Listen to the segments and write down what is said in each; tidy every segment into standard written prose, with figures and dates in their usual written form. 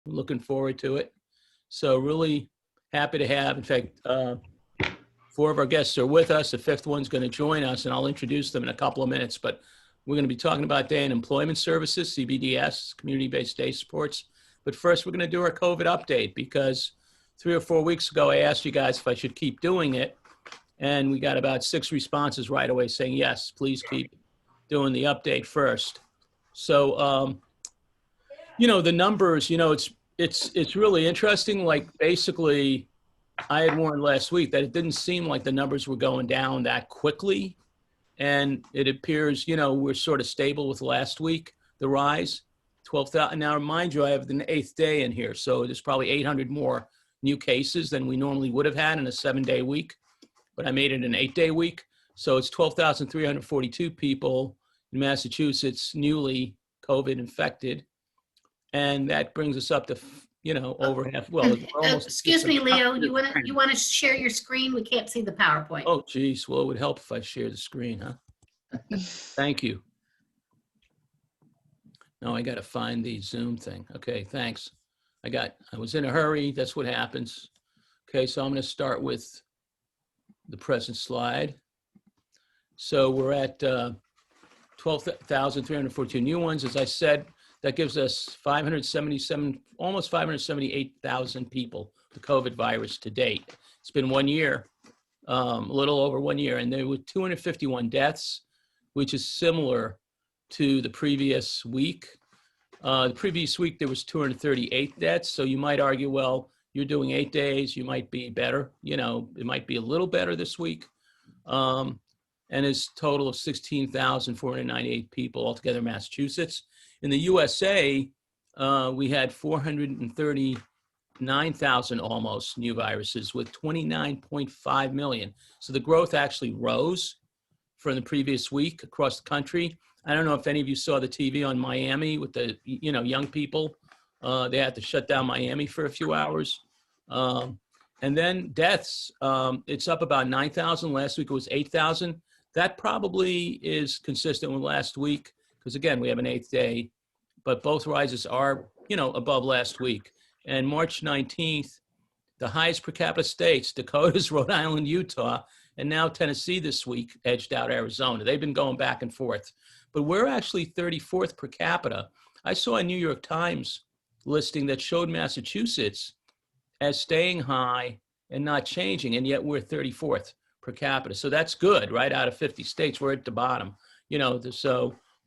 looking forward to it. So really happy to have, in fact, 4 of our guests are with us. The 5th one's going to join us, and I'll introduce them in a couple of minutes. But we're going to be talking about Day in Employment Services, CBDS, Community-Based Day Supports. But first, we're going to do our COVID update, because 3 or 4 weeks ago, I asked you guys if I should keep doing it. And we got about 6 responses right away saying, yes, please keep doing the update first. So, the numbers, it's really interesting. Like, basically, I had warned last week that it didn't seem like the numbers were going down that quickly. And it appears, we're sort of stable with last week, the rise, 12,000. Now, mind you, I have the 8th day in here. So there's probably 800 more new cases than we normally would have had in a 7-day week. But I made it an 8-day week. So it's 12,342 people in Massachusetts newly COVID infected. And that brings us up to, over half. Well, almost. Excuse me, Leo, you want to share your screen? We can't see the PowerPoint. Oh, geez. Well, it would help if I share the screen, huh? Thank you. No, I got to find the Zoom thing. Okay, thanks. I was in a hurry. That's what happens. Okay, so I'm going to start with the present slide. So we're at 12,342 new ones. As I said, that gives us almost 578,000 people, the COVID virus to date. It's been 1 year, a little over 1 year, and there were 251 deaths, which is similar to the previous week. The previous week, there was 238 deaths. So you might argue, well, you're doing 8 days, you might be better. It might be a little better this week. And it's a total of 16,498 people altogether in Massachusetts. In the USA, we had 439,000 almost new viruses with 29.5 million. So the growth actually rose from the previous week across the country. I don't know if any of you saw the TV on Miami with the young people. They had to shut down Miami for a few hours. And then deaths, it's up about 9,000. Last week it was 8,000. That probably is consistent with last week, because again, we have an 8th day, but both rises are, above last week. And March 19th, the highest per capita states, Dakotas, Rhode Island, Utah, and now Tennessee this week edged out Arizona. They've been going back and forth, but we're actually 34th per capita. I saw a New York Times listing that showed Massachusetts as staying high and not changing, and yet we're 34th per capita. So that's good, right? Out of 50 states, we're at the bottom,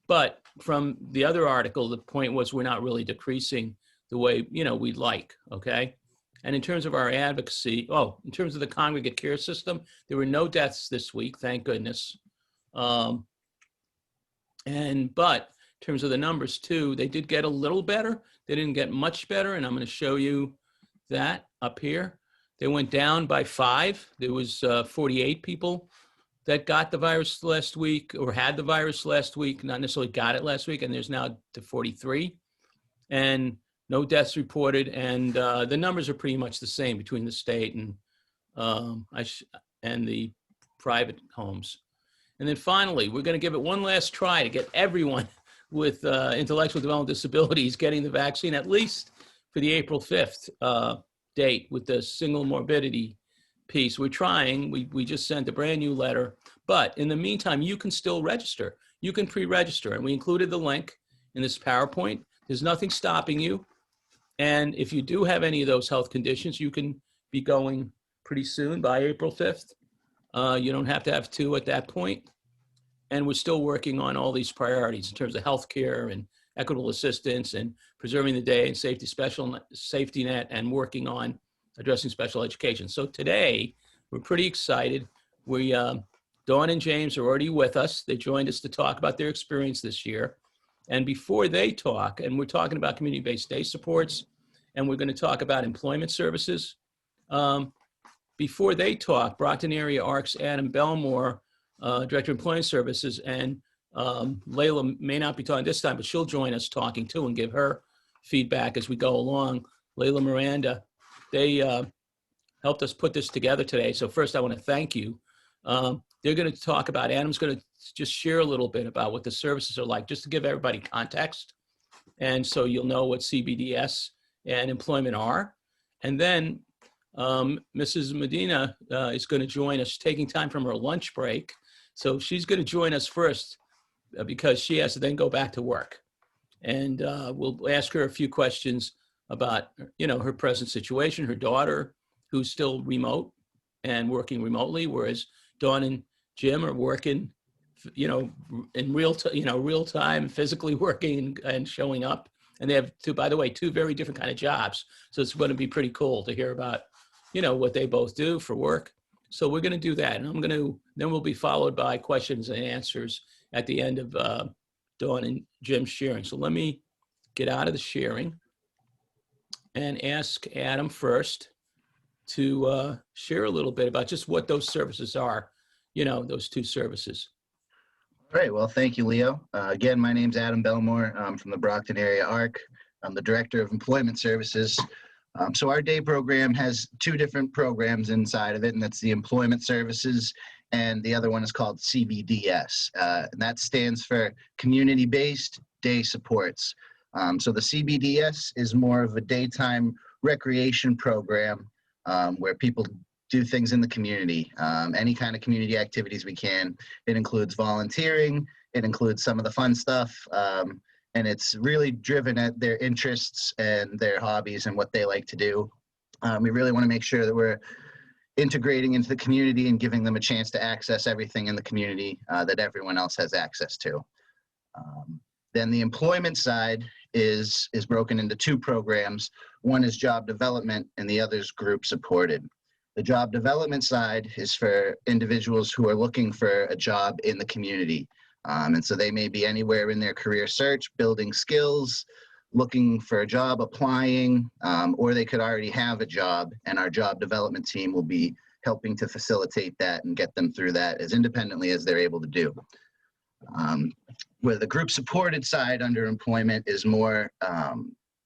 but from the other article, the point was we're not really decreasing the way, we'd like, okay? And in terms of our advocacy, in terms of the congregate care system, there were no deaths this week, thank goodness. But in terms of the numbers too, they did get a little better. They didn't get much better, and I'm going to show you that up here. They went down by 5. There was 48 people that got the virus last week or had the virus last week, not necessarily got it last week, and there's now to 43. And no deaths reported, and the numbers are pretty much the same between the state and the private homes. And then finally, we're going to give it one last try to get everyone with intellectual developmental disabilities getting the vaccine, at least for the April 5th date with the single morbidity piece. We're trying. We just sent a brand new letter. But in the meantime, you can still register. You can pre-register. And we included the link in this PowerPoint. There's nothing stopping you. And if you do have any of those health conditions, you can be going pretty soon by April 5th. You don't have to have 2 at that point. And we're still working on all these priorities in terms of healthcare and equitable assistance and preserving the day and safety net and working on addressing special education. So today, we're pretty excited. Dawn and James are already with us. They joined us to talk about their experience this year. And before they talk, and we're talking about community-based day supports, and we're going to talk about employment services. Before they talk, Brockton area ARC's Adam Belmore, Director of Employment Services, and Leila may not be talking this time, but she'll join us talking too and give her feedback as we go along. Leila Miranda, they helped us put this together today. So first I want to thank you. They're going to talk about, Adam's going to just share a little bit about what the services are like, just to give everybody context. And so you'll know what CBDS and employment are. And then Mrs. Medina is going to join us, taking time from her lunch break. So she's going to join us first because she has to then go back to work. And we'll ask her a few questions about, her present situation, her daughter, who's still remote and working remotely, whereas Dawn and Jim are working, in real time, physically working and showing up. And they have by the way, two very different kind of jobs. So it's going to be pretty cool to hear about, what they both do for work. So we're going to do that. And then we'll be followed by questions and answers at the end of Dawn and Jim's sharing. So let me get out of the sharing and ask Adam first to share a little bit about just what those services are, those two services. All right, well, thank you, Leo. Again, my name's Adam Belmore. I'm from the Brockton area ARC. I'm the Director of Employment Services. So our day program has two different programs inside of it, and that's the Employment Services, and the other one is called CBDS. And that stands for Community-Based Day Supports. So the CBDS is more of a daytime recreation program where people do things in the community, any kind of community activities we can. It includes volunteering, it includes some of the fun stuff, and it's really driven at their interests and their hobbies and what they like to do. We really want to make sure that we're integrating into the community and giving them a chance to access everything in the community that everyone else has access to. Then the employment side is broken into two programs. One is job development and the other is group supported. The job development side is for individuals who are looking for a job in the community. And so they may be anywhere in their career search, building skills, looking for a job, applying, or they could already have a job, and our job development team will be helping to facilitate that and get them through that as independently as they're able to do. Where the group supported side under employment is more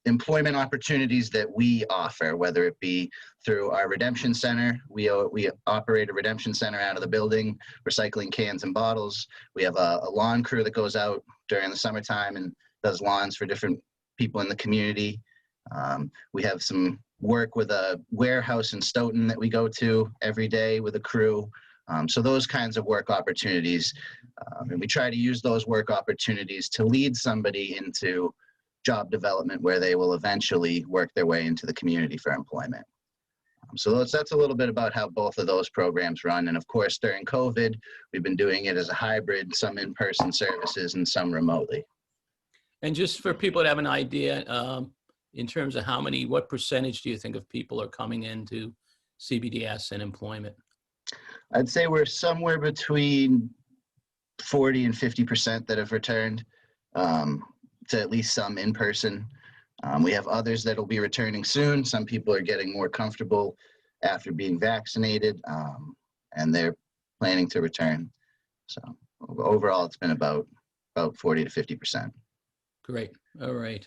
employment opportunities that we offer, whether it be through our redemption center. We operate a redemption center out of the building, recycling cans and bottles. We have a lawn crew that goes out during the summertime and does lawns for different people in the community. We have some work with a warehouse in Stoughton that we go to every day with a crew. So those kinds of work opportunities. And we try to use those work opportunities to lead somebody into job development where they will eventually work their way into the community for employment. So that's a little bit about how both of those programs run. And of course, during COVID, we've been doing it as a hybrid, some in-person services and some remotely. And just for people to have an idea, in terms of what percentage do you think of people are coming into CBDS and employment? I'd say we're somewhere between 40 and 50% that have returned to at least some in person. We have others that will be returning soon. Some people are getting more comfortable after being vaccinated, and they're planning to return. So overall, it's been about 40 to 50%. Great. All right.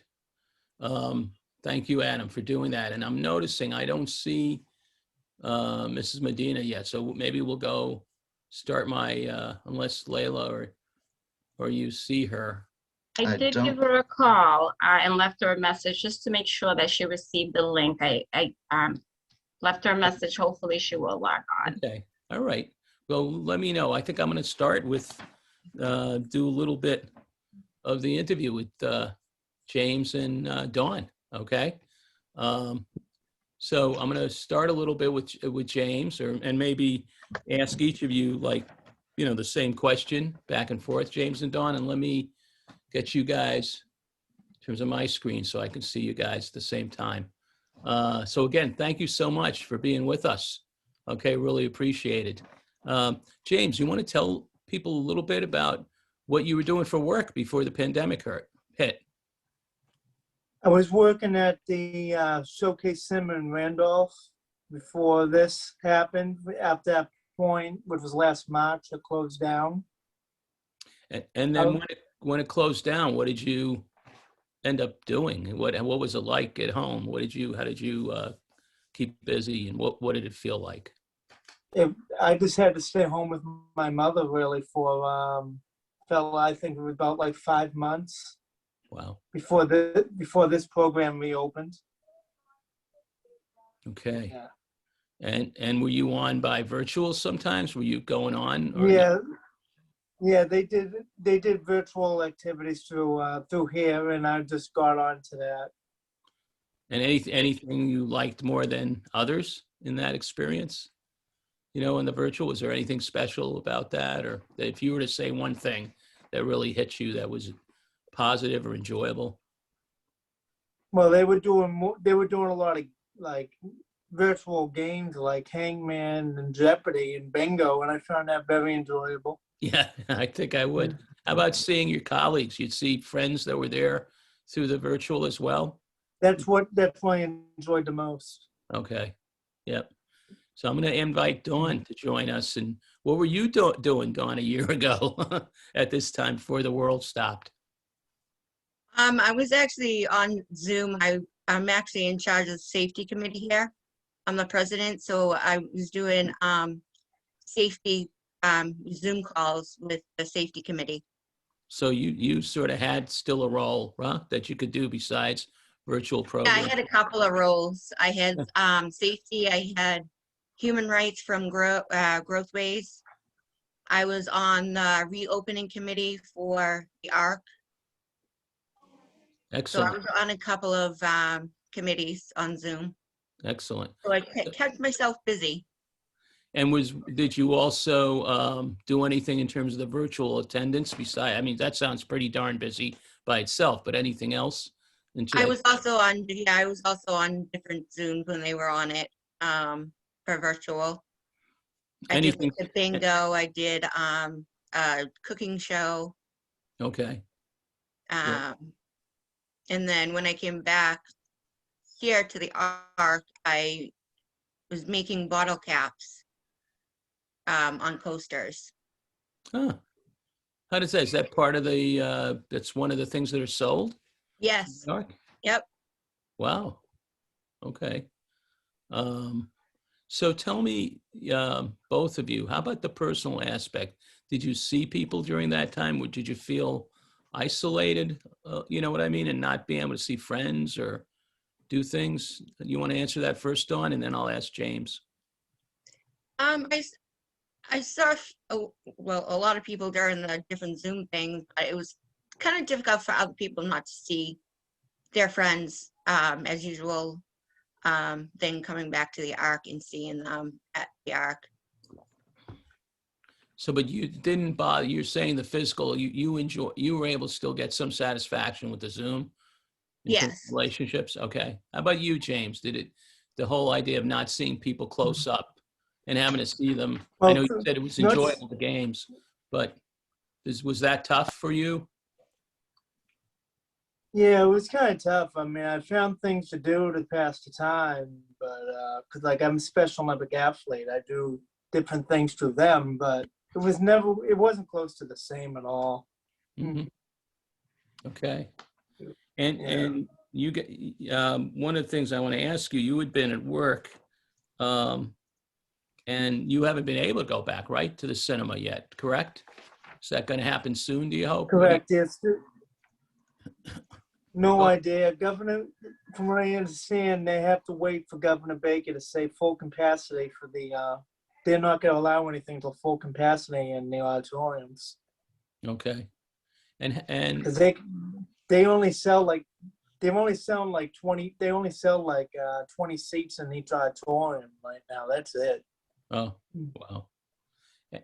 Thank you, Adam, for doing that. And I'm noticing I don't see Mrs. Medina yet. So maybe we'll go start unless Leila or you see her. I did give her a call and left her a message just to make sure that she received the link. I left her a message. Hopefully she will log on. Okay. All right. Well, let me know. I think I'm going to start with do a little bit of the interview with James and Dawn. Okay. So I'm going to start a little bit with James, and maybe ask each of you the same question back and forth, James and Dawn, and let me get you guys in terms of my screen so I can see you guys at the same time. So again, thank you so much for being with us. Okay, really appreciate it. James, you want to tell people a little bit about what you were doing for work before the pandemic hit? I was working at the Showcase Cinema in Randolph before this happened. At that point, which was last March, it closed down. And then when it closed down, what did you end up doing? What was it like at home? How did you keep busy, and what did it feel like? I just had to stay home with my mother really for I think it was about 5 months. Wow. Before this program reopened. Okay. Yeah. And were you on by virtual sometimes? Were you going on? Or Yeah, yeah, they did virtual activities through here, and I just got onto that. And anything you liked more than others in that experience? You know, in the virtual, was there anything special about that? Or that if you were to say one thing that really hit you that was positive or enjoyable? Well, they were doing a lot of like virtual games like Hangman and Jeopardy and Bingo, and I found that very enjoyable. Yeah, I think I would. How about seeing your colleagues? You'd see friends that were there through the virtual as well? That's what I enjoyed the most. Okay. Yep. So I'm going to invite Dawn to join us. And what were you doing, Dawn, a year ago at this time before the world stopped? I was actually on Zoom. I'm actually in charge of the safety committee here. I'm the president, so I was doing safety Zoom calls with the safety committee. So you sort of had still a role, huh, that you could do besides virtual Yeah, programs? I had a couple of roles. I had safety. I had human rights from Growthways. I was on the reopening committee for the ARC. So I Excellent. was on a couple of committees on Zoom. Excellent. So I kept myself busy. And did you also do anything in terms of the virtual attendance beside, I mean, that sounds pretty darn busy by itself, but anything else? I was also on different Zooms when they were on it for virtual. I did Anything? the bingo. I did a cooking show. Okay. Yeah. And then when I came back here to the ARC, I was making bottle caps on coasters. Huh. How does that, is that part of the, that's one of the things that are sold? Yes. New York? Yep. Wow. Okay. So tell me, both of you, how about the personal aspect? Did you see people during that time? Or did you feel isolated, you know what I mean, and not being able to see friends or do things? You want to answer that first, Dawn, and then I'll ask James. I saw a lot of people during the different Zoom things, but it was kind of difficult for other people not to see their friends as usual. Then coming back to the ARC and seeing them at the ARC. So, but you didn't bother, you're saying the physical, you were able to still get some satisfaction with the Zoom? In terms of Yes. relationships? Okay. How about you, James? The whole idea of not seeing people close up and having to see them? I know you said it was enjoyable, the games, but was that tough for you? Yeah, it was kind of tough. I mean, I found things to do to pass the time, but because like I'm a Special Olympic athlete, I do different things to them, but it wasn't close to the same at all. Mhm. Okay. And you get, one of the things I want to ask you, you had been at work, and you haven't been able to go back, right, to the cinema yet, correct? Is that going to happen soon, do you hope? Correct. Yes. No idea. Governor, from what I understand, they have to wait for Governor Baker to say full capacity for the. They're not going to allow anything till full capacity in the auditoriums. Okay. And Because they only sell like 20. They only sell like 20 seats in each auditorium right now. That's it. oh, wow.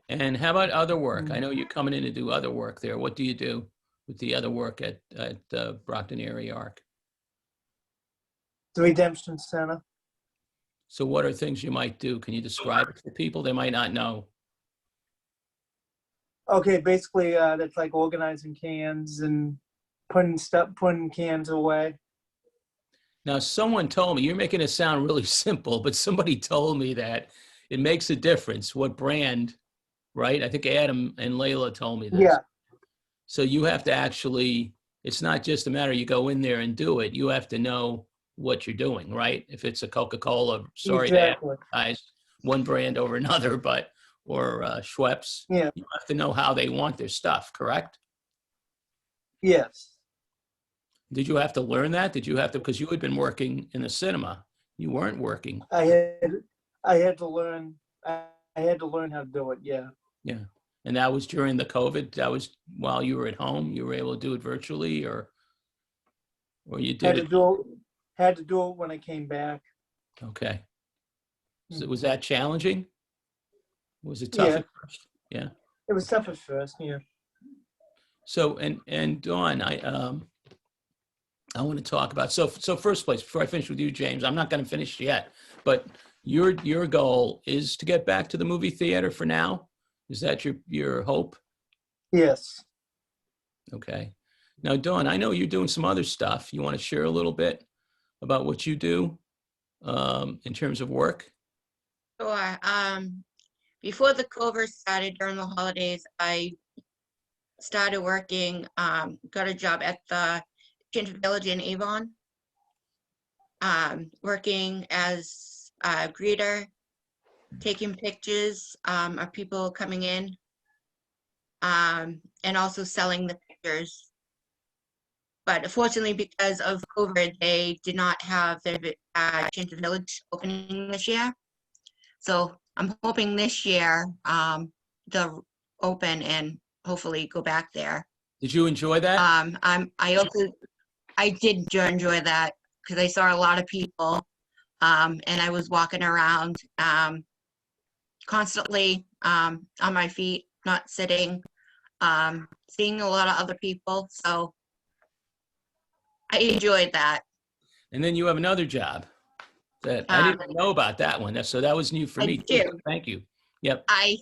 And how about other work? I know you're coming in to do other work there. What do you do with the other work at Brockton Area ARC? The Redemption Center. So what are things you might do? Can you describe it to people? They might not know. Okay, basically that's like organizing cans and putting cans away. Now, someone told me, you're making it sound really simple, but somebody told me that it makes a difference what brand, right? I think Adam and Leila told me this. Yeah. So you have to actually, it's not just a matter you go in there and do it. You have to know what you're doing, right? If it's a Coca-Cola, sorry Exactly. to advertise one brand over another, but, or Schweppes, Yeah. you have to know how they want their stuff, correct? Yes. Did you have to learn that? Did you have to, because you had been working in the cinema, You weren't working. I had to learn. I had to learn how to do it. Yeah. Yeah. And that was during the COVID? That was while you were at home? You were able to do it virtually, or you did it? Had to do it when I came back. Okay. So was that challenging? Was it tough Yeah. at first? Yeah. It was tough at first. Yeah. So, and Dawn, I want to talk about, so first place, before I finish with you, James, I'm not going to finish yet, but your goal is to get back to the movie theater for now? Is that your hope? Yes. Okay. Now, Dawn, I know you're doing some other stuff. You want to share a little bit about what you do in terms of work? Sure. Before the COVID started during the holidays, I started working, got a job at the Chinta Village in Avon, working as a greeter, taking pictures of people coming in, and also selling the pictures. But unfortunately, because of COVID, they did not have their Chinta Village opening this year. So I'm hoping this year they'll open and hopefully go back there. Did you enjoy that? I did enjoy that because I saw a lot of people, and I was walking around constantly on my feet, not sitting, seeing a lot of other people. So I enjoyed that. And then you have another job that I didn't know about that one. So that was new for me too. do. Thank you. Yep. I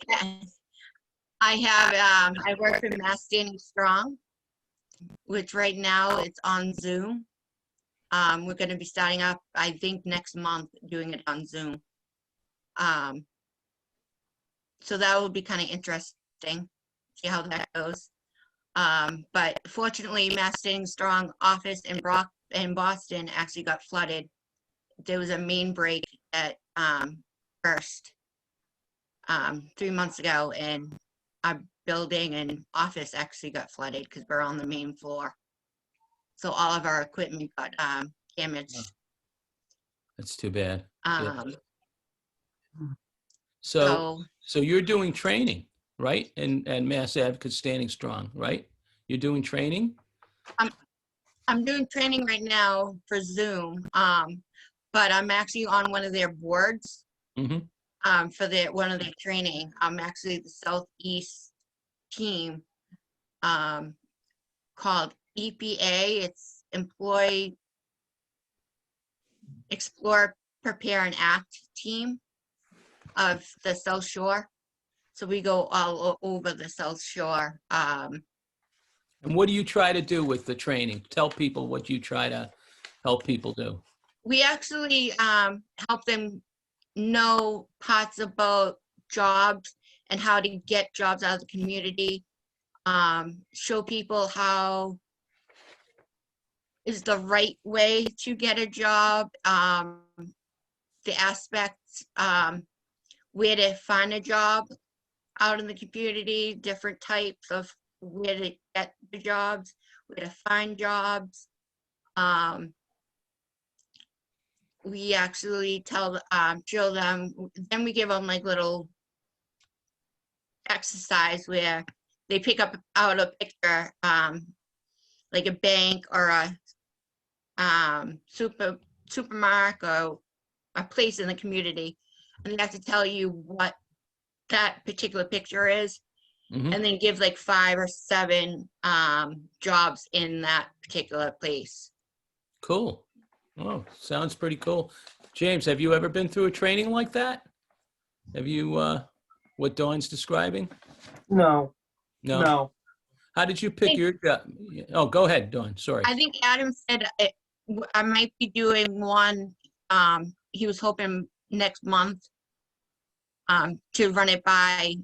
work for Mass Standing Strong, which right now it's on Zoom. We're going to be starting up, I think, next month, doing it on Zoom. So that will be kind of interesting, see how that goes. But fortunately, Mass Standing Strong office in Boston actually got flooded. There was a main break that burst 3 months ago, and our building and office actually got flooded because we're on the main floor. So all of our equipment got damaged. That's too bad. Yeah. Um, So you're doing training, right? And Mass Advocates Standing Strong, right? You're doing training? I'm doing training right now for Zoom, but I'm actually on one of their boards for one of their training. I'm actually the Southeast team called EPA. It's Employ, Explore, Prepare, and Act team of the South Shore. So we go all over the South Shore. And what do you try to do with the training? Tell people what you try to help people do. We actually help them know parts about jobs and how to get jobs out of the community. Show people how is the right way to get a job, the aspects, where to find a job out in the community, different types of where to get the jobs, where to find jobs. We actually show them, then we give them like little exercise where they pick up out a picture, like a bank or a supermarket or a place in the community, and they have to tell you what that particular picture is, and then give like 5 or 7 jobs in that particular place. Cool. Oh, sounds pretty cool. James, have you ever been through a training like that? Have you, what Dawn's describing? No. No? No. How did you pick your job? Oh, go ahead, Dawn, sorry. I think Adam said I might be doing one, he was hoping next month to run it by,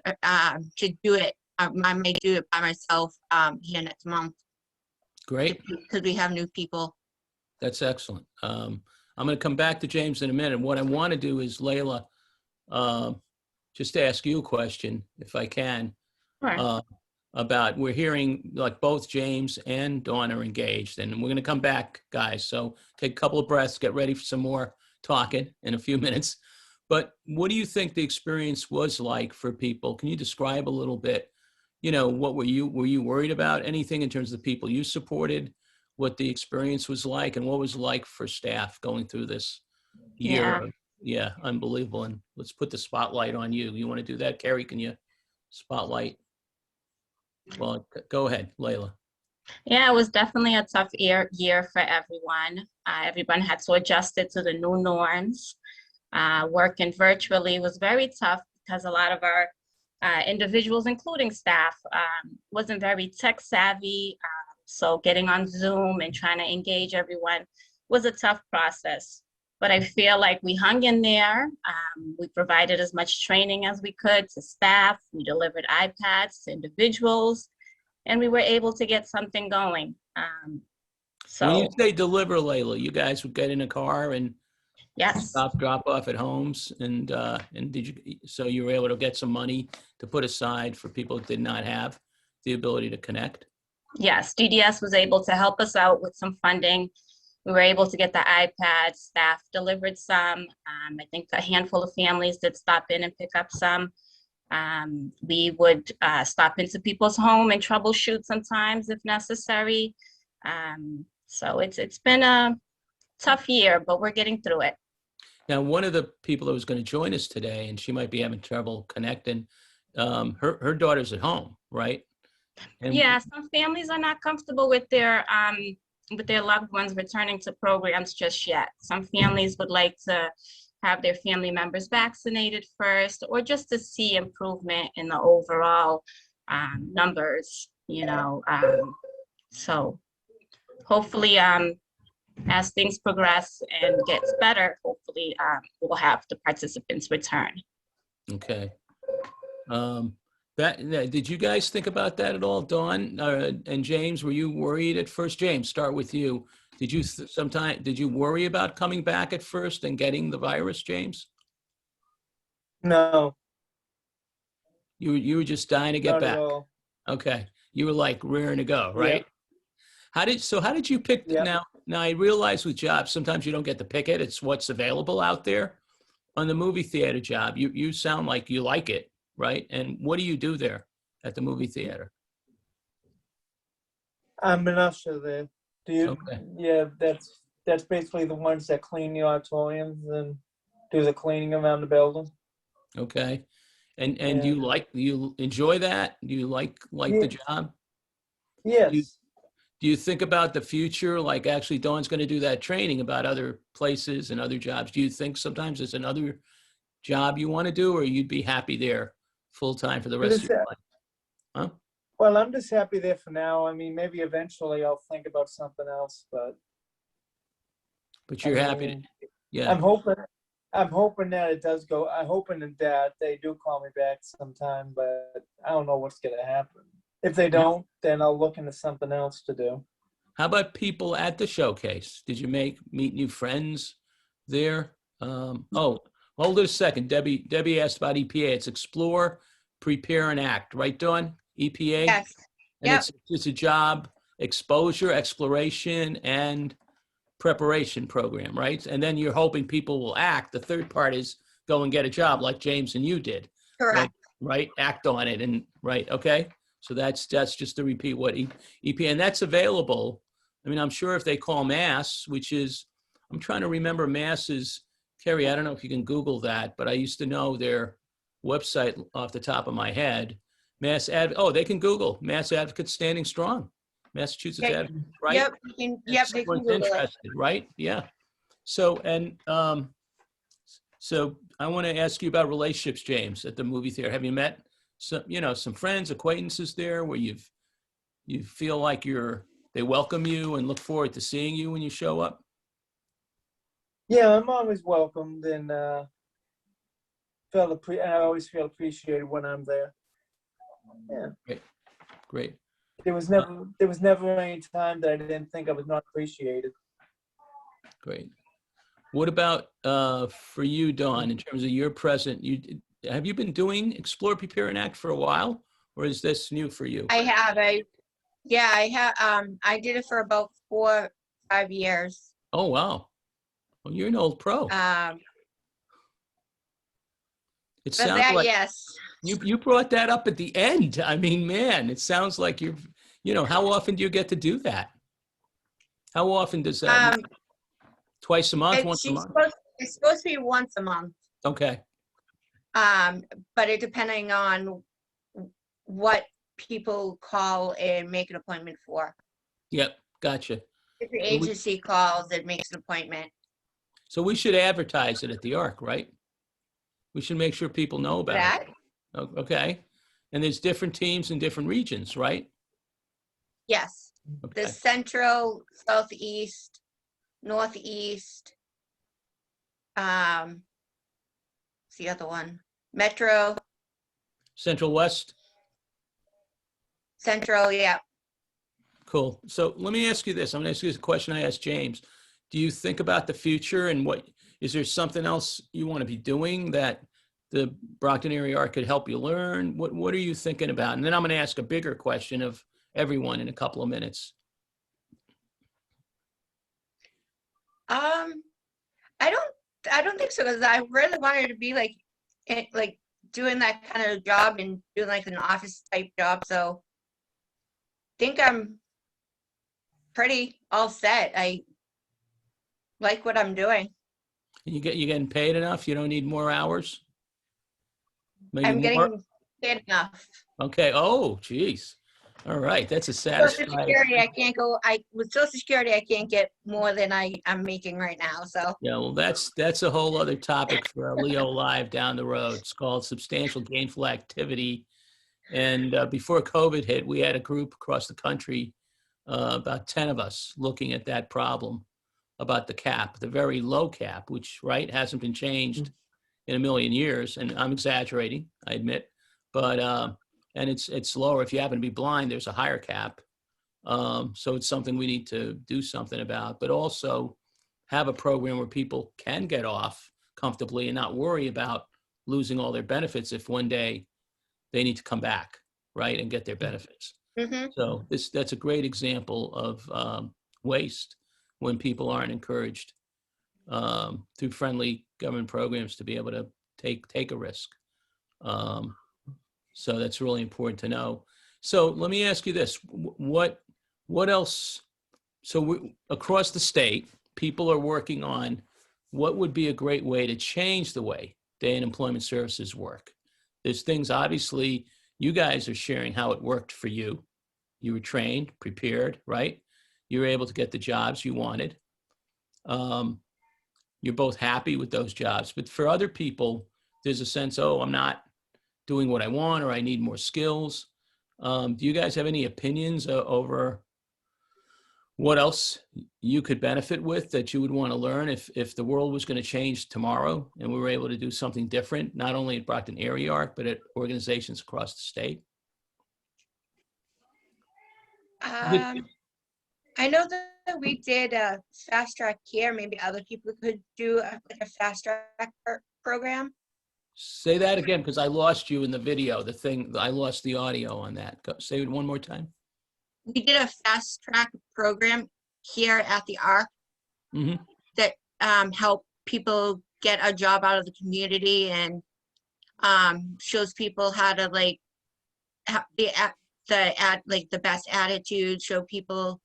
to do it. I may do it by myself here next month. Great. Because we have new people. That's excellent. I'm going to come back to James in a minute. What I want to do is, Leila, just ask you a question, if I can, Sure. about, we're hearing like both James and Dawn are engaged, and we're going to come back, guys. So take a couple of breaths, get ready for some more talking in a few minutes. But what do you think the experience was like for people? Can you describe a little bit? You know, what were you worried about? Anything in terms of the people you supported? What the experience was like, and what was it like for staff going through this year? Yeah. Yeah, unbelievable. And let's put the spotlight on you. You want to do that, Carrie? Can you spotlight? Well, go ahead, Leila. Yeah, it was definitely a tough year for everyone. Everyone had to adjust it to the new norms. Working virtually was very tough because a lot of our individuals, including staff, wasn't very tech savvy. So getting on Zoom and trying to engage everyone was a tough process. But I feel like we hung in there. We provided as much training as we could to staff. We delivered iPads to individuals, and we were able to get something going. When you So say deliver, Leila, you guys would get in a car and yes, drop off at homes, and did you? So you were able to get some money to put aside for people that did not have the ability to connect. yes, DDS was able to help us out with some funding. We were able to get the iPads. Staff delivered some. I think a handful of families did stop in and pick up some. We would stop into people's home and troubleshoot sometimes if necessary. So it's been a tough year, but we're getting through it. Now, one of the people that was going to join us today, and she might be having trouble connecting, her daughter's at home, right? And Yeah, some families are not comfortable with their loved ones returning to programs just yet. Some families would like to have their family members vaccinated first, or just to see improvement in the overall numbers, you know. So hopefully, as things progress and gets better, hopefully we'll have the participants return. Okay. Did you guys think about that at all, Dawn and James? Were you worried at first? James, start with you. Did you worry about coming back at first and getting the virus, James? No, You were just dying to get not back. at all. Okay. You were like raring to go, right? Yeah. How did you pick Yeah. Now I realize with jobs, sometimes you don't get to pick it. It's what's available out there. On the movie theater job, you sound like you like it, right? And what do you do there at the movie theater? I'm an usher there. Do you? Okay. Yeah, that's basically the ones that clean the auditoriums and do the cleaning around the building. Okay. And Yeah. do you enjoy that? Do you like Yeah. the job? Yes. Do you think about the future? Like actually Dawn's going to do that training about other places and other jobs. Do you think sometimes there's another job you want to do, or you'd be happy there full time for the rest of your life? Huh? Well, I'm just happy there for now. I mean, maybe eventually I'll think about something else, but But you're happy to, mean, yeah. I'm hoping that it does go. I'm hoping that they do call me back sometime, but I don't know what's gonna happen. If they don't, then I'll look into something else to do. How about people at the showcase? Did you meet new friends there? Oh, hold it a second. Debbie asked about EPA. It's explore, prepare, and act, right, Dawn? EPA? Yes. And Yep. it's a job exposure, exploration, and preparation program, right? And then you're hoping people will act. The third part is go and get a job like James and you did. Correct. Right? Act on it and right. Okay. So that's just to repeat what EPA, and that's available. I mean, I'm sure if they call Mass, which is, I'm trying to remember Mass's, Kerry, I don't know if you can Google that, but I used to know their website off the top of my head. They can Google Mass Advocates Standing Strong. Massachusetts Okay. Advocates, right? Yep. Yep. They can Someone's Google it. interested, right? Yeah. So, so I want to ask you about relationships, James, at the movie theater. Have you met some friends, acquaintances there where you feel like they welcome you and look forward to seeing you when you show up? Yeah, I'm always welcomed and I always feel appreciated when I'm there. Yeah. Great. There was never any time that I didn't think I was not appreciated. Great. What about for you, Dawn, in terms of your present? Have you been doing Explore, Prepare, and Act for a while, or is this new for you? I have. I have. I did it for about 4 or 5 years. Oh, wow. Well, you're an old pro. It But sounds that, like yes. you brought that up at the end. I mean, man, it sounds like how often do you get to do that? How often does that? Twice a month, once a month? It's supposed to be once a month. Okay. But it depending on what people call and make an appointment for. Yep. Gotcha. If the agency calls, it makes an appointment. So we should advertise it at the Arc, right? We should make sure people know about That, it. Okay. And there's different teams in different regions, right? yes. Okay. The central, southeast, northeast. What's the other one? Metro, Central West. central, yeah. Cool. So let me ask you this. I'm going to ask you this question I asked James. Do you think about the future and is there something else you want to be doing that the Brockton area Arc could help you learn? What are you thinking about? And then I'm going to ask a bigger question of everyone in a couple of minutes. I don't think so, because I really wanted to be like doing that kind of job and doing like an office type job. So I think I'm pretty all set. I like what I'm doing. You getting paid enough? You don't need more hours? Maybe I'm more? getting paid enough. Okay. Oh, geez. All right. That's a Social satisfying. Security, with Social Security, I can't get more than I'm making right now. So Yeah, well, that's a whole other topic for a Leo Live down the road. It's called substantial gainful activity. And before COVID hit, we had a group across the country, about 10 of us, looking at that problem about the cap, the very low cap, which, right, hasn't been changed in a million years. And I'm exaggerating, I admit, but and it's lower. If you happen to be blind, there's a higher cap. So it's something we need to do something about, but also have a program where people can get off comfortably and not worry about losing all their benefits if one day they need to come back, right, and get their benefits. mhm. So that's a great example of waste when people aren't encouraged through friendly government programs to be able to take a risk. So that's really important to know. So let me ask you this: what else? So across the state, people are working on what would be a great way to change the way day and employment services work. There's things, obviously, you guys are sharing how it worked for you. You were trained, prepared, right? You were able to get the jobs you wanted. You're both happy with those jobs. But for other people, there's a sense, oh, I'm not doing what I want, or I need more skills. Do you guys have any opinions over what else you could benefit with that you would want to learn if the world was going to change tomorrow and we were able to do something different, not only at Brockton Area Arc, but at organizations across the state? I know that we did a fast track care. Maybe other people could do a fast track program. Say that again, because I lost you in the video. I lost the audio on that. Say it one more time. We did a fast track program here at the Arc that helped people get a job out of the community and shows people how to the best attitude, show people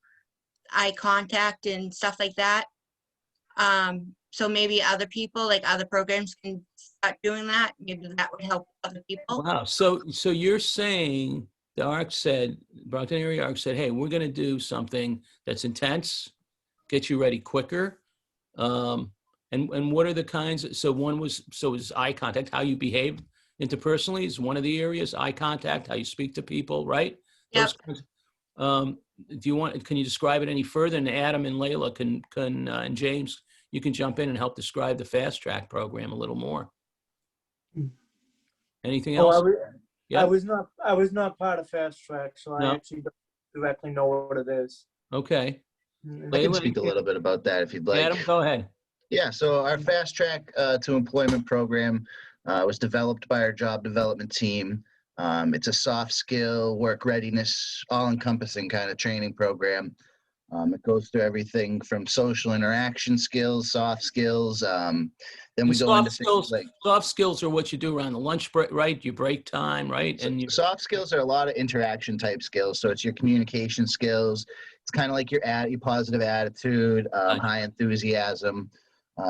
eye contact and stuff like that. So maybe other people, like other programs, can start doing that. Maybe that would help other people. Wow. So you're saying the Arc said, Brockton Area Arc said, hey, we're going to do something that's intense, get you ready quicker. And what are the kinds? So is eye contact, how you behave interpersonally is one of the areas. Eye contact, how you speak to people, right? Yep. Can you describe it any further? And Adam and Leila and James, you can jump in and help describe the fast track program a little more. Anything else? I was not part of fast track, so No. I actually don't directly know what it is. Okay. I can speak a little bit about that if you'd like. Adam, go ahead. Yeah, so our Fast Track to Employment program was developed by our job development team. It's a soft skill, work readiness, all-encompassing kind of training program. It goes through everything from social interaction skills, soft skills. Then we go into things like soft skills are what you do around the lunch break, right? Your break time, right? And you, soft skills are a lot of interaction type skills. So it's your communication skills. It's kind of like your positive attitude, high enthusiasm,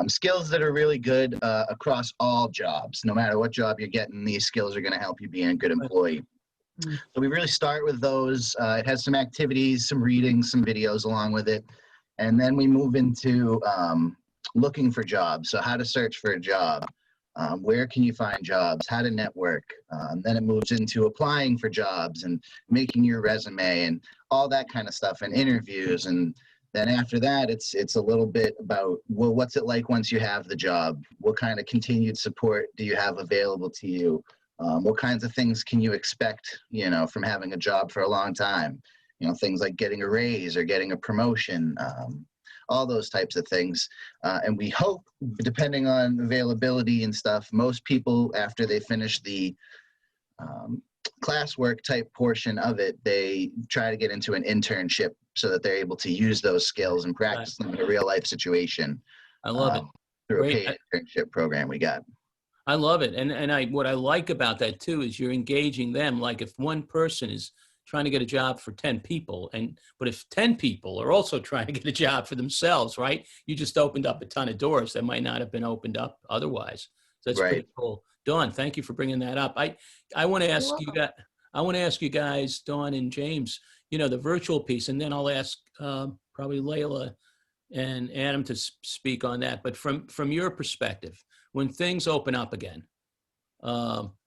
skills that are really good across all jobs. No matter what job you're getting, these skills are going to help you be a good employee. So we really start with those. It has some activities, some reading, some videos along with it. And then we move into looking for jobs. So how to search for a job. Where can you find jobs? How to network. Then it moves into applying for jobs and making your resume and all that kind of stuff, and interviews. And then after that, it's a little bit about, well, what's it like once you have the job? What kind of continued support do you have available to you? What kinds of things can you expect, from having a job for a long time? Things like getting a raise or getting a promotion, all those types of things. And we hope, depending on availability and stuff, most people, after they finish the classwork type portion of it, they try to get into an internship so that they're able to use those skills and practice them in a real life situation. I love it. Through Great. a paid internship program we got. I love it. And what I like about that too is you're engaging them. Like if one person is trying to get a job for 10 people, but if 10 people are also trying to get a job for themselves, right? You just opened up a ton of doors that might not have been opened up otherwise. So that's pretty cool. Dawn, thank you for bringing that up. I want to ask you guys, Dawn and James, the virtual piece, and then I'll ask probably Leila and Adam to speak on that. But from your perspective, when things open up again,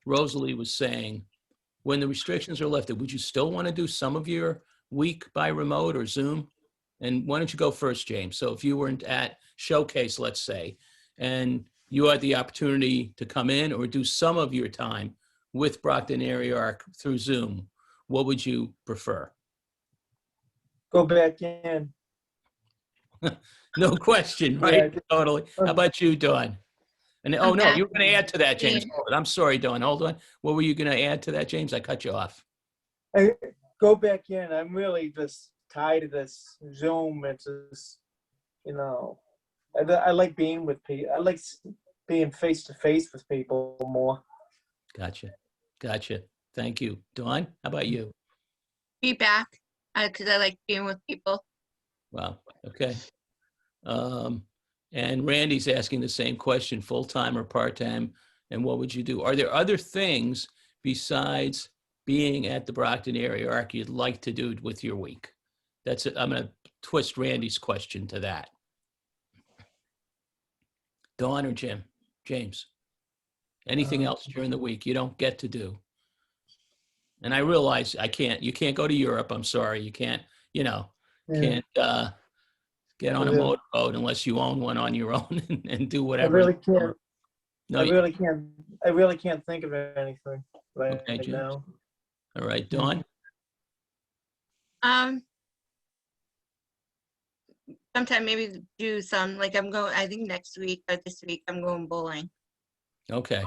Rosalie was saying, when the restrictions are lifted, would you still want to do some of your week by remote or Zoom? And why don't you go first, James? So if you weren't at Showcase, let's say, and you had the opportunity to come in or do some of your time with Brockton Area Arc through Zoom, what would you prefer? Go back in. No question, right? Yeah. Totally. How about you, Dawn? And oh no, Okay. you were going to add to that, James. Yeah. Hold on. I'm sorry, Dawn. Hold on. What were you going to add to that, James? I cut you off. Go back in. I'm really just tired of this Zoom. It's just, I like being with people. I like being face to face with people more. Gotcha. Thank you. Dawn, how about you? Be back because I like being with people. Wow. Okay. And Randy's asking the same question, full-time or part-time, and what would you do? Are there other things besides being at the Brockton Area Arc you'd like to do with your week? That's it. I'm going to twist Randy's question to that. Dawn or James? Anything else during the week you don't get to do? And I realize you can't go to Europe. I'm sorry. You can't, can't get on a motorboat unless you own one on your own and do whatever. I really can't. No, I really can't think of anything right now. All right, Dawn. Sometime maybe do some, like I think next week or this week I'm going bowling. Okay.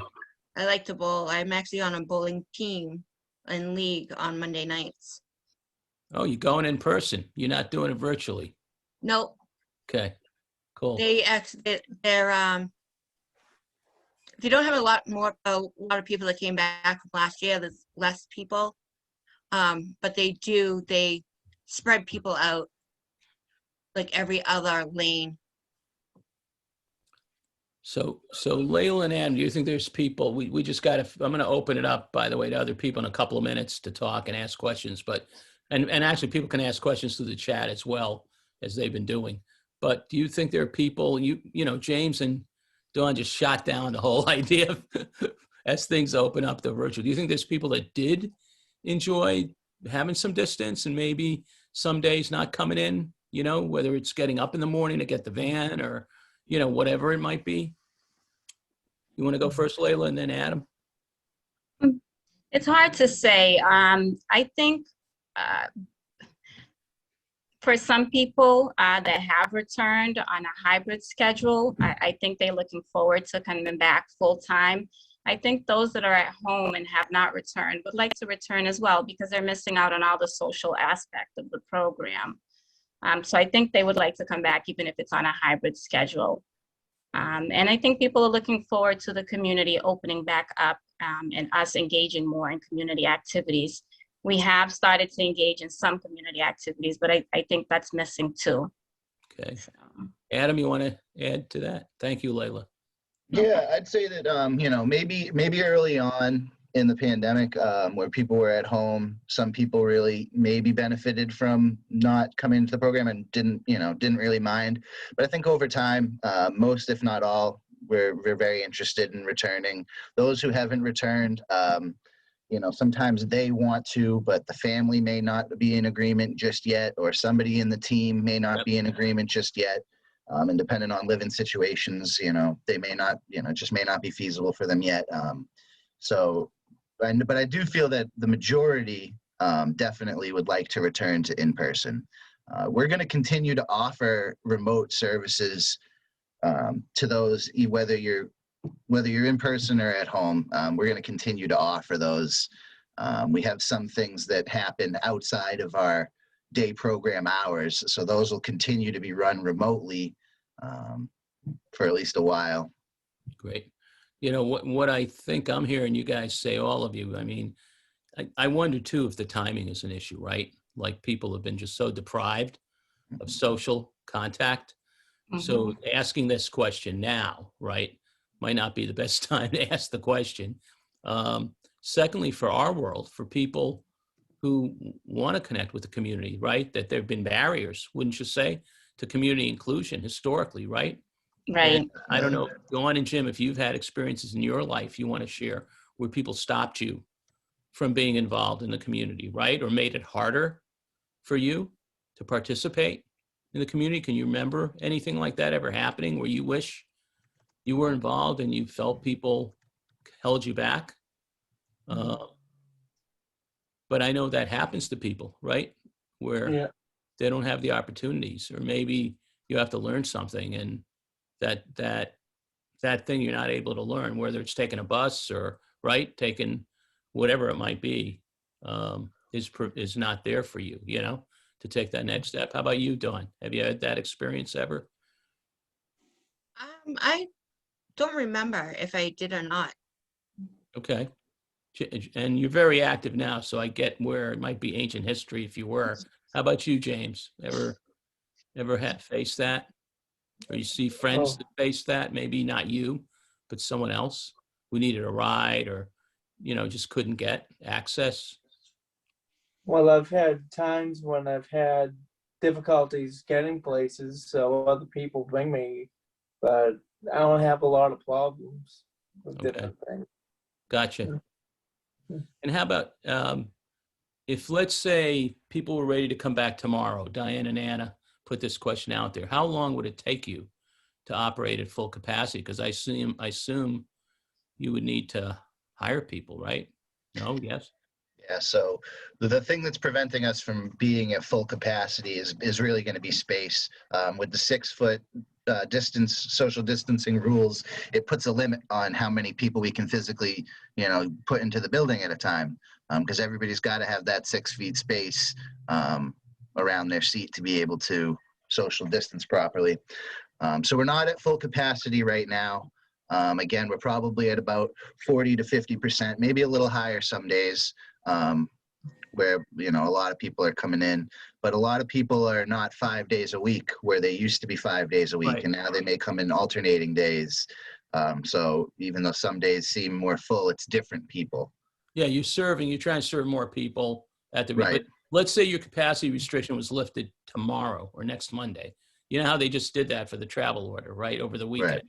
I like to bowl. I'm actually on a bowling team and league on Monday nights. Oh, you're going in person. You're not doing it virtually. Nope. Okay. Cool. They're if you don't have a lot of people that came back from last year, there's less people. But they spread people out like every other lane. So Leila and Adam, do you think there's people, we just got to, I'm going to open it up, by the way, to other people in a couple of minutes to talk and ask questions, but, and actually people can ask questions through the chat as well, as they've been doing. But do you think there are people, James and Dawn just shot down the whole idea of as things open up the virtual. Do you think there's people that did enjoy having some distance and maybe some days not coming in, whether it's getting up in the morning to get the van or, whatever it might be? You want to go first, Leila, and then Adam? It's hard to say. I think for some people that have returned on a hybrid schedule, I think they're looking forward to coming back full time. I think those that are at home and have not returned would like to return as well because they're missing out on all the social aspect of the program. So I think they would like to come back, even if it's on a hybrid schedule. And I think people are looking forward to the community opening back up and us engaging more in community activities. We have started to engage in some community activities, but I think that's missing too. Okay. So, Adam, you want to add to that? Thank you, Leila. Yeah, I'd say that maybe early on in the pandemic, where people were at home, some people really maybe benefited from not coming into the program and didn't really mind. But I think over time, most, if not all, we're very interested in returning. Those who haven't returned, sometimes they want to, but the family may not be in agreement just yet, or somebody in the team may not be in agreement just yet. And depending on living situations, they may not, just may not be feasible for them yet. But I do feel that the majority definitely would like to return to in-person. We're going to continue to offer remote services to those, whether you're in person or at home. We're going to continue to offer those. We have some things that happen outside of our day program hours, so those will continue to be run remotely for at least a while. Great. What I think I'm hearing you guys say, all of you, I mean, I wonder too if the timing is an issue, right? Like people have been just so deprived of social contact. So asking this question now, right, might not be the best time to ask the question. Secondly, for our world, for people who want to connect with the community, right, that there have been barriers, wouldn't you say, to community inclusion historically, right? right. And I don't know, Dawn and Jim, if you've had experiences in your life you want to share where people stopped you from being involved in the community, right? Or made it harder for you to participate in the community. Can you remember anything like that ever happening where you wish you were involved and you felt people held you back? But I know that happens to people, right? Where they don't have the opportunities, or maybe you have to learn something, and that thing you're not able to learn, whether it's taking a bus or taking whatever it might be, is not there for you, to take that next step. How about you, Dawn? Have you had that experience ever? I don't remember if I did or not. Okay. And you're very active now, so I get where it might be ancient history if you were. How about you, James? Ever faced that? Or you see friends that face that? Maybe not you, but someone else who needed a ride or, just couldn't get access? Well, I've had times when I've had difficulties getting places, so other people bring me, but I don't have a lot of problems with different things. Gotcha. And how about if, let's say, people were ready to come back tomorrow? Diane and Anna put this question out there. How long would it take you to operate at full capacity? Because I assume you would need to hire people, right? No? Yes? Yeah, so the thing that's preventing us from being at full capacity is really going to be space. With the 6-foot social distancing rules, it puts a limit on how many people we can physically, put into the building at a time, because everybody's got to have that 6 feet space around their seat to be able to social distance properly. So we're not at full capacity right now. Again, we're probably at about 40 to 50%, maybe a little higher some days, where, a lot of people are coming in, but a lot of people are not 5 days a week where they used to be 5 days a week. Right. And now they may come in alternating days. So even though some days seem more full, it's different people. Yeah, you're trying to serve more people at the, Right. But let's say your capacity restriction was lifted tomorrow or next Monday. You know how they just did that for the travel order, right? Over the weekend.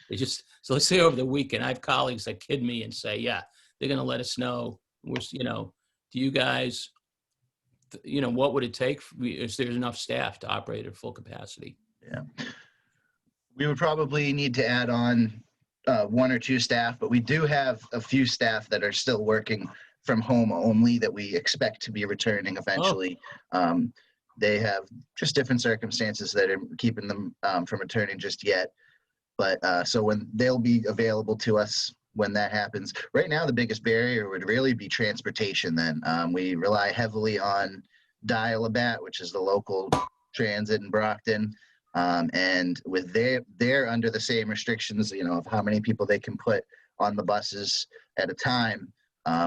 Right. So let's say over the weekend, I have colleagues that kid me and say, yeah, they're going to let us know. Do you guys, what would it take if there's enough staff to operate at full capacity? Yeah. We would probably need to add on 1 or 2 staff, but we do have a few staff that are still working from home only that we expect to be returning eventually. They have just different circumstances that are keeping them from returning just yet. But so when they'll be available to us when that happens. Right now, the biggest barrier would really be transportation then. We rely heavily on Dial-A-Bat, which is the local Transit in Brockton. And with they're under the same restrictions, of how many people they can put on the buses at a time,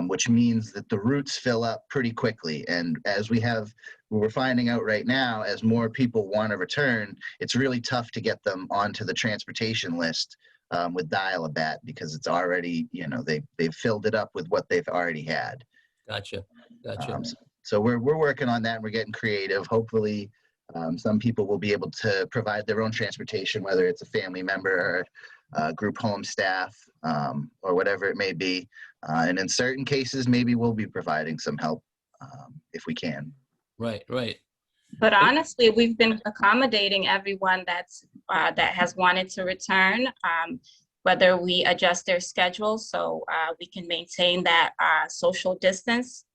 which means that the routes fill up pretty quickly. And as we're finding out right now, as more people want to return, it's really tough to get them onto the transportation list with Dial-A-Bat, because it's already, they've filled it up with what they've already had. Gotcha. So we're working on that, and we're getting creative. Hopefully, some people will be able to provide their own transportation, whether it's a family member or group home staff, or whatever it may be. And in certain cases, maybe we'll be providing some help if we can. Right. But honestly, we've been accommodating everyone that has wanted to return, whether we adjust their schedule so we can maintain that social distance.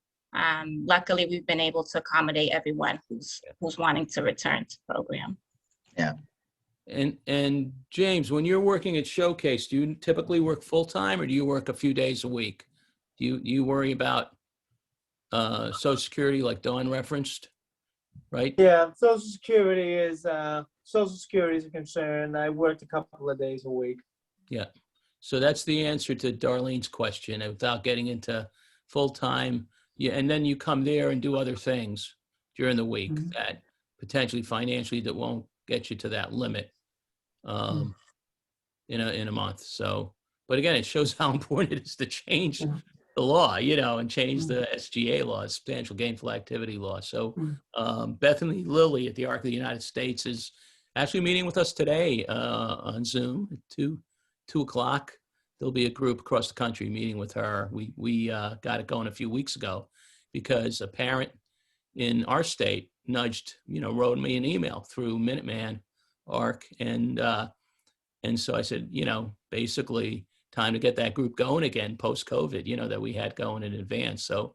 Luckily, we've been able to accommodate everyone who's wanting to return to the program. Yeah. And James, when you're working at Showcase, do you typically work full-time, or do you work a few days a week? Do you worry about Social Security, like Dawn referenced, right? Yeah, Social Security is a concern. I worked a couple of days a week. Yeah. So that's the answer to Darlene's question, and without getting into full-time. Yeah, and then you come there and do other things during the week that potentially financially that won't get you to that limit in a month. So, but again, it shows how important it is to change the law, and change the SGA law, substantial gainful activity law. So Bethany Lilly at the Arc of the United States is actually meeting with us today on Zoom at 2 o'clock. There'll be a group across the country meeting with her. We got it going a few weeks ago because a parent in our state wrote me an email through Minuteman ARC. And so I said, basically time to get that group going again post-COVID, that we had going in advance. So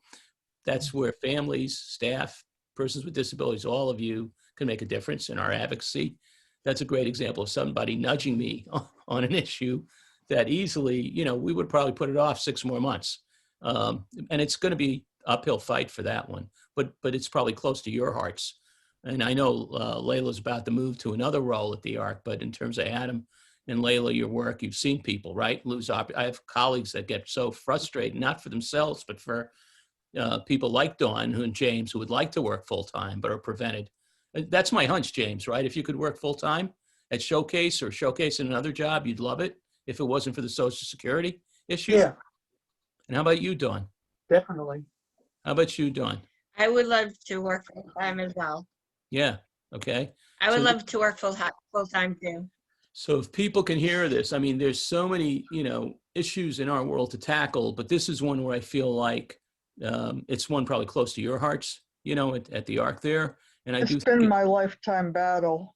that's where families, staff, persons with disabilities, all of you can make a difference in our advocacy. That's a great example of somebody nudging me on an issue that easily, we would probably put it off 6 more months. And it's going to be uphill fight for that one, but it's probably close to your hearts. And I know Leila's about to move to another role at the ARC, but in terms of Adam and Leila, your work, you've seen people, right? I have colleagues that get so frustrated, not for themselves, but for people like Dawn and James who would like to work full-time, but are prevented. That's my hunch, James, right? If you could work full-time at Showcase or Showcase in another job, you'd love it if it wasn't for the Social Security issue. Yeah, And how about you, Dawn? definitely. How about you, Dawn? I would love to work full time as well. Yeah, okay. I would So- love to work full time too. So if people can hear this, I mean, there's so many, issues in our world to tackle, but this is one where I feel like it's one probably close to your hearts, at the ARC there. And It's been my lifetime battle.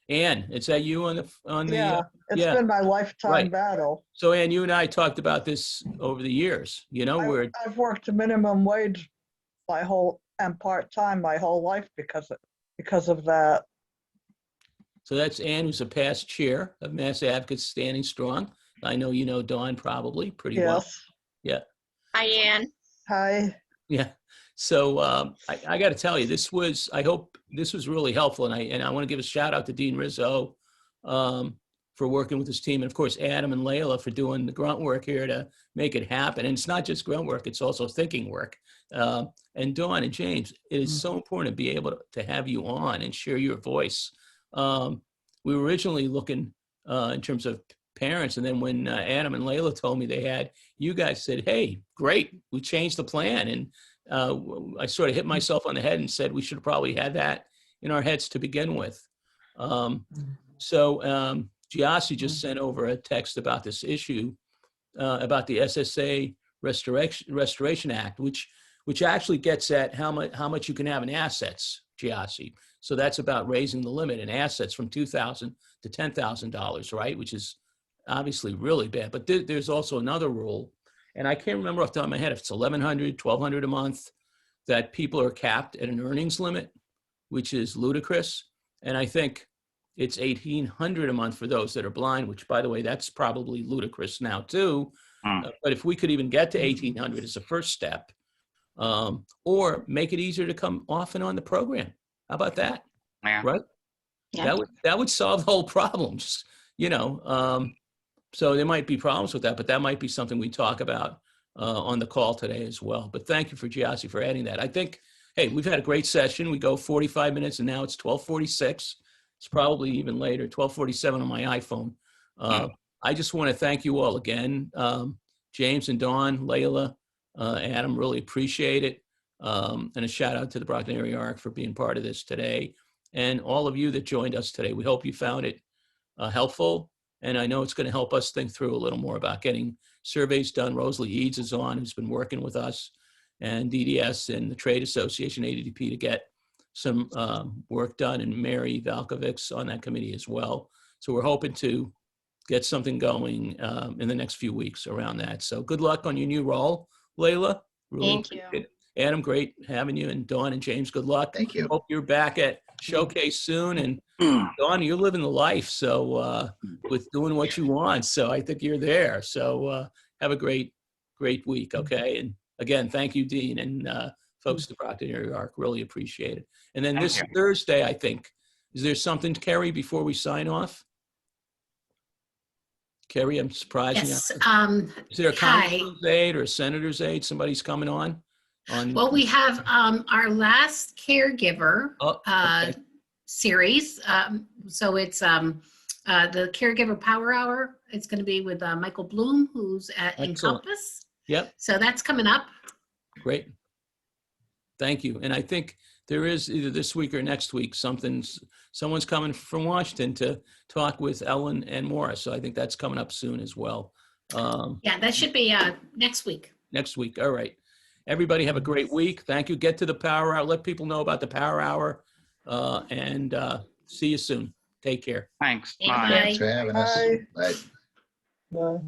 Ann, is that you on the Yeah, it's been my lifetime right. battle. So Ann, you and I talked about this over the years, where I've worked minimum wage and part-time my whole life because of that. so that's Ann, who's a past chair of Mass Advocates Standing Strong. I know you know Dawn probably pretty well. Yes. Yeah. Hi, Ann. Hi. Yeah. So I got to tell you, I hope this was really helpful. And I want to give a shout out to Dean Rizzo for working with his team. And of course, Adam and Leila for doing the grunt work here to make it happen. And it's not just grunt work, it's also thinking work. And Dawn and James, it is so important to be able to have you on and share your voice. We were originally looking in terms of parents. And then when Adam and Leila told me they had, you guys said, hey, great, we changed the plan. And I sort of hit myself on the head and said we should have probably had that in our heads to begin with. So Giassi just sent over a text about this issue, about the SSA Restoration Act, which actually gets at how much you can have in assets, Giassi. So that's about raising the limit in assets from $2,000 to $10,000, right? Which is obviously really bad. But there's also another rule, and I can't remember off the top of my head if it's $1,100, $1,200 a month, that people are capped at an earnings limit, which is ludicrous. And I think it's $1,800 a month for those that are blind, which, by the way, that's probably ludicrous now too. But if we could even get to $1,800 as a first step, or make it easier to come off and on the program. How about that? Yeah. right? Yeah. That would solve the whole problems, you know. So there might be problems with that, but that might be something we talk about on the call today as well. But thank you for Giassi for adding that. I think, hey, we've had a great session. We go 45 minutes and now it's 12:46. It's probably even later, 12:47 on my iPhone. I just want to thank you all again. James and Dawn, Leila, Adam, really appreciate it. And a shout out to the Brockton Area ARC for being part of this today. And all of you that joined us today. We hope you found it helpful. And I know it's going to help us think through a little more about getting surveys done. Rosalie Eads is on, who's been working with us, and DDS and the Trade Association, ADDP, to get some work done, and Mary Valkovic's on that committee as well. So we're hoping to get something going in the next few weeks around that. So good luck on your new role, Leila. Really Thank you. appreciate it. Adam, great having you. And Dawn and James, good luck. Thank you. Hope you're back at Showcase soon. And Dawn, you're living the life. So with doing what you want. So I think you're there. So have a great week. Okay. And again, thank you, Dean, and folks at the Brockton Area ARC. Really appreciate it. And then this Thursday, I think, is there something, Kerry, before we sign off? Kerry, I'm surprised. Yes. Is there a Hi. congressman's aide or a senator's aide? Somebody's coming on? Well, we have our last caregiver Oh, okay. series. So it's the Caregiver Power Hour. It's going to be with Michael Bloom, who's at Excellent. Encompass. Yep, So that's coming up. great. Thank you. And I think there is either this week or next week, someone's coming from Washington to talk with Ellen and Morris. So I think that's coming up soon as well. Yeah, that should be next week. Next week. All right. Everybody have a great week. Thank you. Get to the Power Hour. Let people know about the Power Hour. And see you soon. Take care. Thanks. Bye. Bye. Thanks for having us. Bye. Bye. Bye.